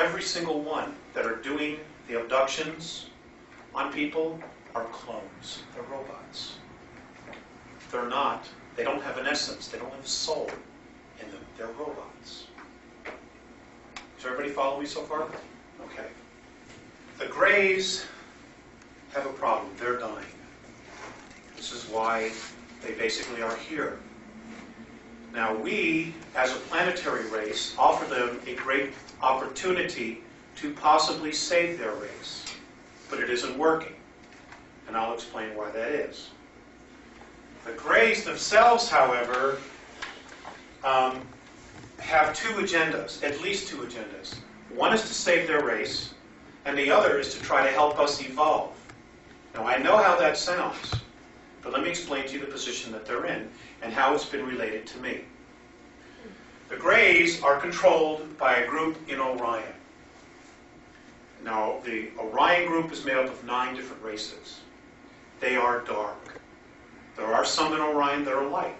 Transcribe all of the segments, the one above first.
every single one that are doing the abductions on people are clones. They're robots. They're not. They don't have an essence. They don't have a soul in them. They're robots. Does everybody follow me so far? Okay. The Greys have a problem. They're dying. This is why they basically are here. Now we, as a planetary race, offer them a great opportunity to possibly save their race. But it isn't working. And I'll explain why that is. The Greys themselves, however, have two agendas, at least two agendas. One is to save their race, and the other is to try to help us evolve. Now, I know how that sounds, but let me explain to you the position that they're in and how it's been related to me. The Greys are controlled by a group in Orion. Now, the Orion group is made up of 9 different races. They are dark. There are some in Orion that are light,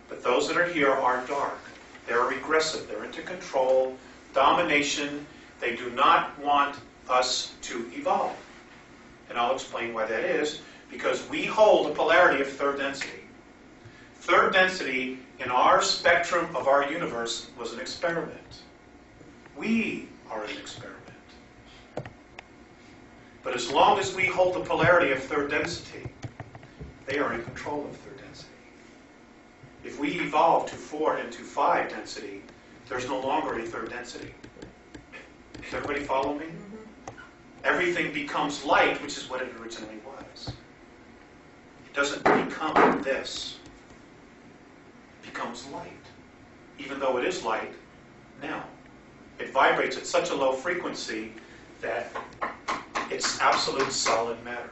but those that are here are dark. They're regressive. They're into control, domination. They do not want us to evolve. And I'll explain why that is, because we hold a polarity of third density. Third density in our spectrum of our universe was an experiment. We are an experiment. But as long as we hold the polarity of third density, they are in control of third density. If we evolve to 4 and to 5 density, there's no longer a third density. Does everybody follow me? Everything becomes light, which is what it originally was. It doesn't become this. It becomes light. Even though it is light now. It vibrates at such a low frequency that it's absolute solid matter.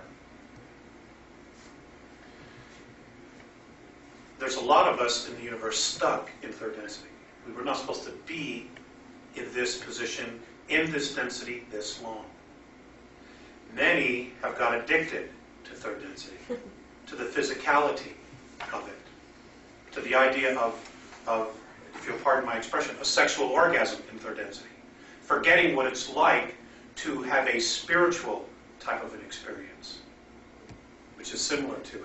There's a lot of us in the universe stuck in third density. We were not supposed to be in this position, in this density, this long. Many have got addicted to third density, to the physicality of it, to the idea of, if you'll pardon my expression, a sexual orgasm in third density, forgetting what it's like to have a spiritual type of an experience, which is similar to it.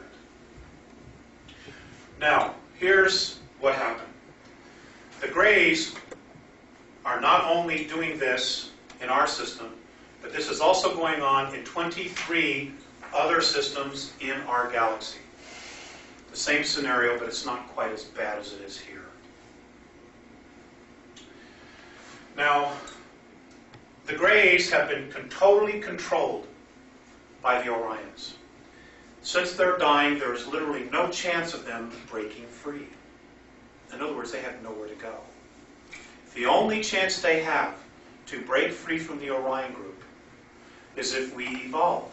Now, here's what happened. The Greys are not only doing this in our system, but this is also going on in 23 other systems in our galaxy. The same scenario, but it's not quite as bad as it is here. Now, the Greys have been totally controlled by the Orions. Since they're dying, there is literally no chance of them breaking free. In other words, they have nowhere to go. The only chance they have to break free from the Orion group is if we evolve.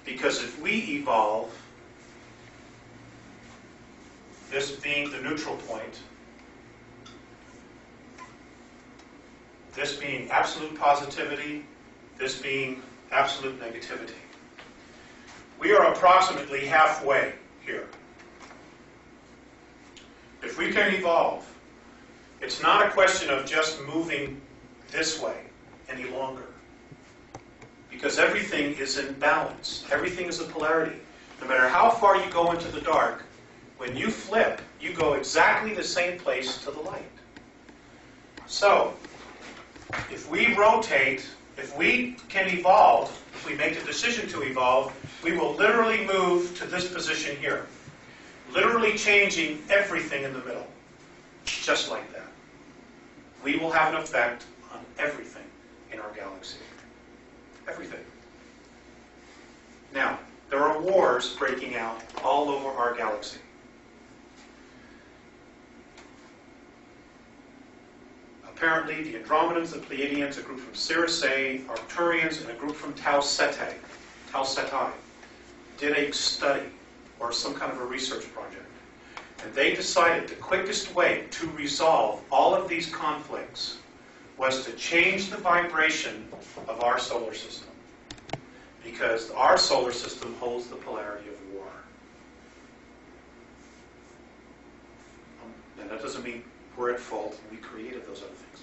Because if we evolve, this being the neutral point, this being absolute positivity, this being absolute negativity. We are approximately halfway here. If we can evolve, it's not a question of just moving this way any longer. Because everything is in balance. Everything is a polarity. No matter how far you go into the dark, when you flip, you go exactly the same place to the light. So, if we rotate, if we can evolve, if we make the decision to evolve, we will literally move to this position here. Literally changing everything in the middle. Just like that. We will have an effect on everything in our galaxy. Everything. Now, there are wars breaking out all over our galaxy. Apparently, the Andromedans, the Pleiadians, a group from Cirrus-A, Arcturians, and a group from Tau Ceti, did a study or some kind of a research project. And they decided the quickest way to resolve all of these conflicts was to change the vibration of our solar system. Because our solar system holds the polarity of war. And that doesn't mean we're at fault and we created those other things.